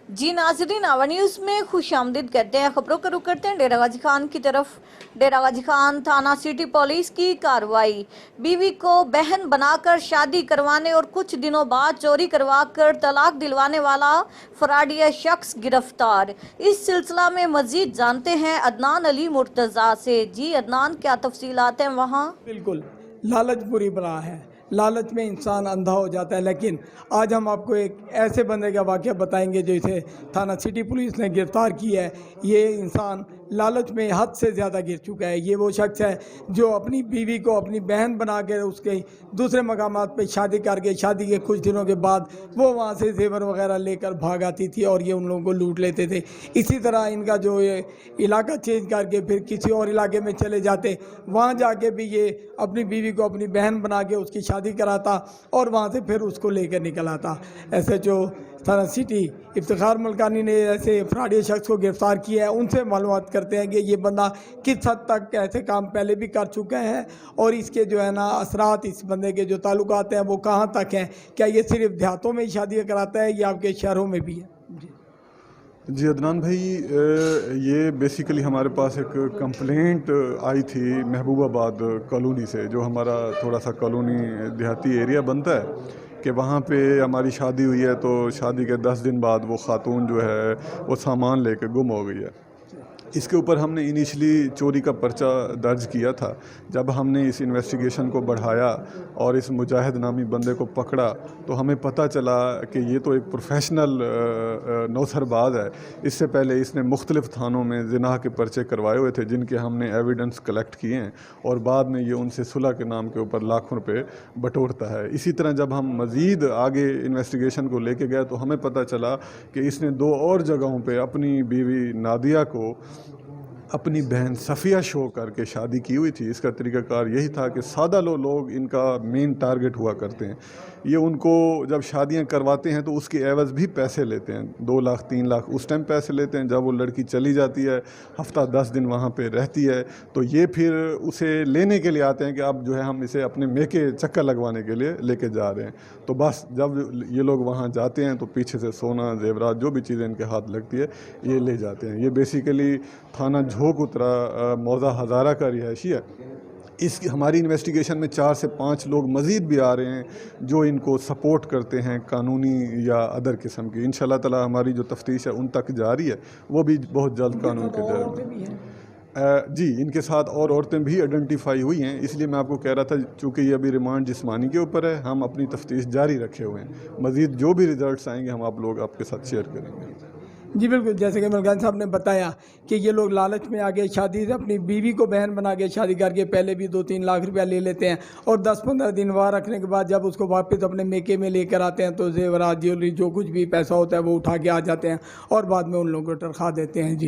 जी नाजरीन, आवा न्यूज़ में खुश आमदीद करते हैं। खबरों का रुख करते हैं डेरा गाजी खान की तरफ। डेरा गाजी खान थाना सिटी पुलिस की कार्रवाई। बीवी को बहन बनाकर शादी करवाने और कुछ दिनों बाद चोरी करवाकर तलाक दिलवाने वाला फराडिया शख्स गिरफ्तार। इस सिलसिला में मजीद जानते हैं अदनान अली मुर्तज़ा से। जी अदनान, क्या तफसीलात हैं वहाँ? बिल्कुल, लालच बुरी बला है। लालच में इंसान अंधा हो जाता है। लेकिन आज हम आपको एक ऐसे बंदे का वाक़या बताएंगे जो इसे थाना सिटी पुलिस ने गिरफ़्तार किया है। ये इंसान लालच में हद से ज़्यादा गिर चुका है। ये वो शख्स है जो अपनी बीवी को अपनी बहन बना कर उसके दूसरे मकामात पे शादी करके शादी के कुछ दिनों के बाद वो वहाँ से जेवर वगैरह लेकर भाग आती थी और ये उन लोगों को लूट लेते थे। इसी तरह इनका जो ये इलाका चेंज करके फिर किसी और इलाके में चले जाते, वहाँ जाके भी ये अपनी बीवी को अपनी बहन बना के उसकी शादी कराता और वहाँ से फिर उसको लेकर निकल आता। ऐसे जो थाना सिटी इफ्तिखार मलकानी ने ऐसे फराडी शख्स को गिरफ़्तार किया है, उनसे मालूमात करते हैं कि ये बंदा किस हद तक ऐसे काम पहले भी कर चुका है और इसके जो है ना असरात इस बंदे के जो ताल्लुकात हैं वो कहाँ तक हैं। क्या ये सिर्फ देहातों में ही शादियाँ कराता है या आपके शहरों में भी है? जी अदनान भाई, ये बेसिकली हमारे पास एक कंप्लेंट आई थी महबूबाबाद कॉलोनी से, जो हमारा थोड़ा सा कॉलोनी देहाती एरिया बनता है कि वहाँ पे हमारी शादी हुई है। तो शादी के 10 दिन बाद वो खातून जो है वो सामान लेके गुम हो गई है। इसके ऊपर हमने इनिशली चोरी का पर्चा दर्ज किया था। जब हमने इस इन्वेस्टिगेशन को बढ़ाया और इस मुजाहिद नामी बंदे को पकड़ा तो हमें पता चला कि ये तो एक प्रोफेशनल नौसरबाज है। इससे पहले इसने मुख्तलिफ़ थानों में ज़िना के पर्चे करवाए हुए थे जिनके हमने एविडेंस कलेक्ट किए हैं और बाद में ये उनसे सुलह के नाम के ऊपर लाखों रुपए बटोरता है। इसी तरह जब हम मज़ीद आगे इन्वेस्टिगेशन को लेके गए तो हमें पता चला कि इसने 2 और जगहों पे अपनी बीवी नादिया को अपनी बहन सफ़िया शो करके शादी की हुई थी। इसका तरीक़ाकार यही था कि सादा लोग इनका मेन टारगेट हुआ करते हैं। ये उनको जब शादियां करवाते हैं तो उसके एवज़ भी पैसे लेते हैं, 2 लाख 3 लाख उस टाइम पैसे लेते हैं। जब वो लड़की चली जाती है, हफ्ता 10 दिन वहाँ पे रहती है, तो ये फिर उसे लेने के लिए आते हैं कि अब जो है हम इसे अपने मेके चक्कर लगवाने के लिए लेके जा रहे हैं। तो बस जब ये लोग वहाँ जाते हैं तो पीछे से सोना जेवरात जो भी चीज़ें इनके हाथ लगती है ये ले जाते हैं। ये बेसिकली थाना झोंक उतरा मौज़ा हज़ारा का रिहायशी है। इस हमारी इन्वेस्टिगेशन में 4 से 5 लोग मज़ीद भी आ रहे हैं जो इनको सपोर्ट करते हैं कानूनी या अदर किस्म की। इंशाल्लाह ताला हमारी जो तफ्तीश है उन तक जारी है, वो भी बहुत जल्द कानून के दायरे में। जी, इनके साथ और औरतें भी आइडेंटिफाई हुई हैं, इसलिए मैं आपको कह रहा था चूँकि ये अभी रिमांड जिस्मानी के ऊपर है, हम अपनी तफ्तीश जारी रखे हुए हैं। मज़ीद जो भी रिज़ल्ट्स आएंगे हम आप लोग आपके साथ शेयर करेंगे। जी बिल्कुल, जैसे कि मलकान साहब ने बताया कि ये लोग लालच में आगे शादी से अपनी बीवी को बहन बना के शादी करके पहले भी 2-3 लाख रुपया ले लेते हैं और 10-15 दिन वहाँ रखने के बाद जब उसको वापस अपने मेके में लेकर आते हैं तो जेवरात ज्वेलरी जो कुछ भी पैसा होता है वो उठा के आ जाते हैं और बाद में उन लोगों को तनख्वाह देते हैं। जी।